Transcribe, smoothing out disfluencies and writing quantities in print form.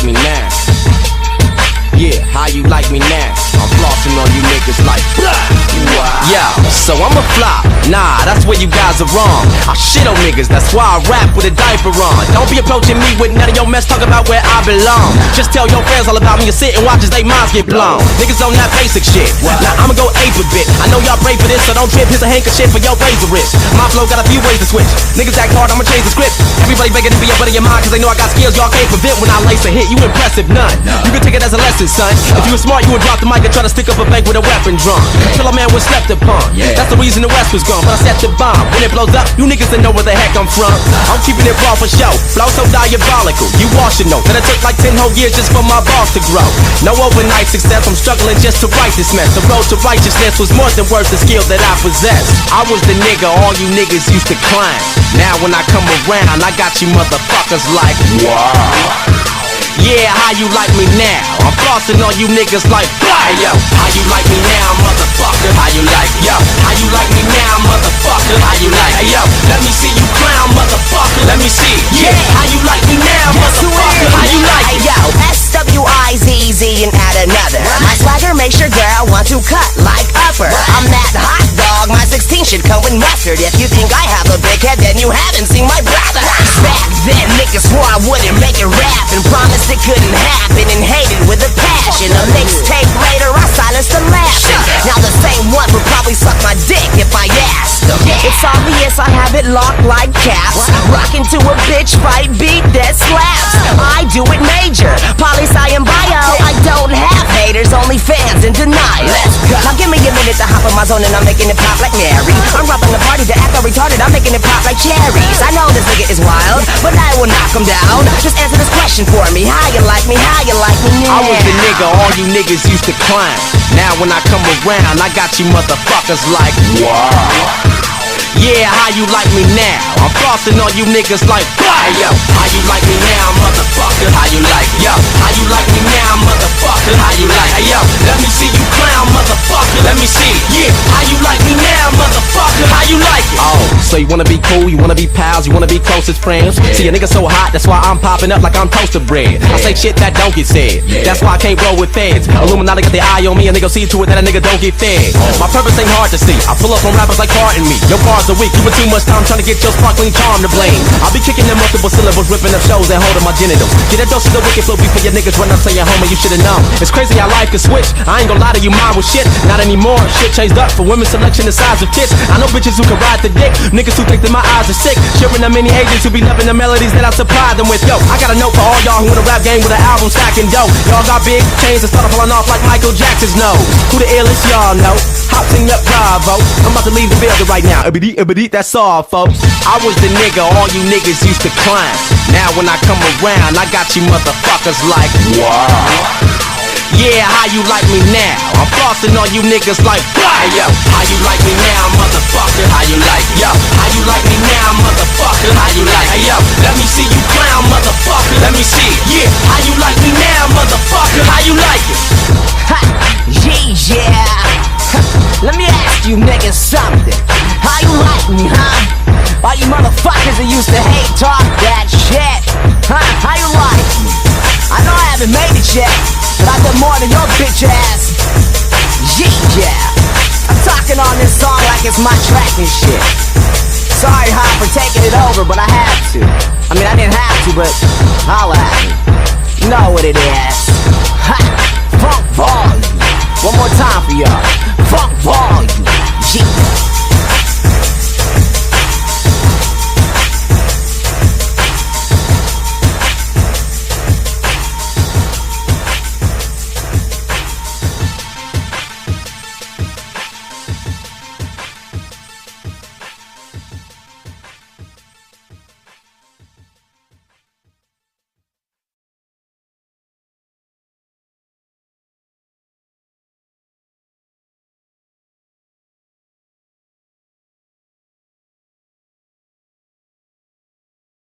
me now? Yeah, how you like me now? I'm flossing on you niggas like blah. Wow. Yo, so I'm a flop. Nah, that's where you guys are wrong. I shit on niggas, that's why I rap with a diaper on. Don't be approaching me with none of your mess, talk about where I belong. Just tell your friends all about me and sit and watch as they minds get blown. Niggas on that basic shit. Now I'ma go ape a bit. I know y'all pray for this, so don't trip. Here's a handkerchief for your razor wrist. My flow got a few ways to switch. Niggas act hard, I'ma change the script. Everybody begging to be a buddy of mine, cause they know I got skills y'all can't prevent. When I lace a hit, you impressive, none. You can take it as a lesson, son. If you were smart, you would drop the mic and try to stick up a bank with a weapon drum. Till a man was slept upon. That's the reason the West was gone, but I set the bomb. When it blows up, you niggas don't know where the heck I'm from. I'm keeping it raw for show. Flow so diabolical, you all should know that it took like 10 whole years just for my balls to grow. No overnight success, I'm struggling just to write this mess. The road to righteousness was more than worth the skill that I possess. I was the nigga all you niggas used to climb. Now when I come around, I got you motherfuckers like, wow. Yeah, how you like me now? I'm flossing on you niggas like, blah. Yo, how you like me now, motherfucker? How you like, yo? How you like me now, motherfucker? How you like, yo? Let me see you clown, motherfucker. Let me see, yeah. How you like me now, motherfucker? How you like it? Yo, SWIZZ and add another. My swagger makes your girl want to cut like upper. I'm that hot dog, my 16 should come with mustard. If you think I have a big head, then you haven't seen my brother. Back then, niggas swore I wouldn't make it rap and promised it couldn't happen and hated with a passion. A mixtape later, I silenced the laughing. Now the same one would probably suck my dick if I asked them. It's obvious I have it locked like caps. Rockin' to a bitch fight beat that slaps. I do it major, poli-sci and bio. I don't have haters, only fans in denial. Now give me a minute to hop on my zone and I'm making it pop like Mary. I'm robbing the party to act all retarded, I'm making it pop like cherries. I know this nigga is wild, but I will knock him down. Just answer this question for me, how you like me, how you like me now? I was the nigga all you niggas used to climb. Now when I come around, I got you motherfuckers like, wow. Yeah, how you like me now? I'm flossing on you niggas like, blah. Yo, how you like me now, motherfucker? How you like, yo? How you like me now, motherfucker? How you like, yo? Let me see you clown, motherfucker. Let me see, yeah. How you like me now, motherfucker? How you like it? Oh, so you wanna be cool, you wanna be pals, you wanna be closest friends? See a nigga so hot, that's why I'm popping up like I'm toasted bread. I say shit that don't get said. That's why I can't roll with feds. Illuminati got their eye on me and they gon' see to it that a nigga don't get fed. My purpose ain't hard to see. I pull up on rappers like pardon me. Your bars are weak, you put too much time trying to get your sparkling charm to blame. I'll be kicking them multiple syllables, ripping up shows and holding my genitals. Get a dose of the wicked flow before your niggas run up saying, homie, you should've known. It's crazy how life can switch. I ain't gon' lie to you, mine was shit. Not anymore, shit changed up for women's selection the size of tits. I know bitches who can ride the dick, niggas who think that my eyes are sick. Sharing the many agents who be loving the melodies that I supply them with. Yo, I got a note for all y'all who in a rap game with an album stacking dough. Y'all got big chains and started falling off like Michael Jackson's nose. Who the illest y'all know? Hot team up Bravo. I'm about to leave the building right now. Ibidi, that's all, folks. I was the nigga all you niggas used to climb. Now when I come around, I got you motherfuckers like, wow. Yeah, how you like me now? I'm flossing on you niggas like, blah. Yo, how you like me now, motherfucker? How you like, yo? How you like me now, motherfucker? How you like, yo? Let me see you clown, motherfucker. Let me see, yeah. How you like me now, motherfucker? How you like it? Ha, yeah. Let me ask you niggas something. How you like me, huh? All you motherfuckers that used to hate talk that shit, huh? How you like me? I know I haven't made it yet, but I done more than your bitch ass. Yeah. I'm talking on this song like it's my track and shit. Sorry, Hop, for taking it over, but I had to. I mean, I didn't have to, but holla at me. You know what it is. Ha! Funk volume. One more time for y'all. Funk volume.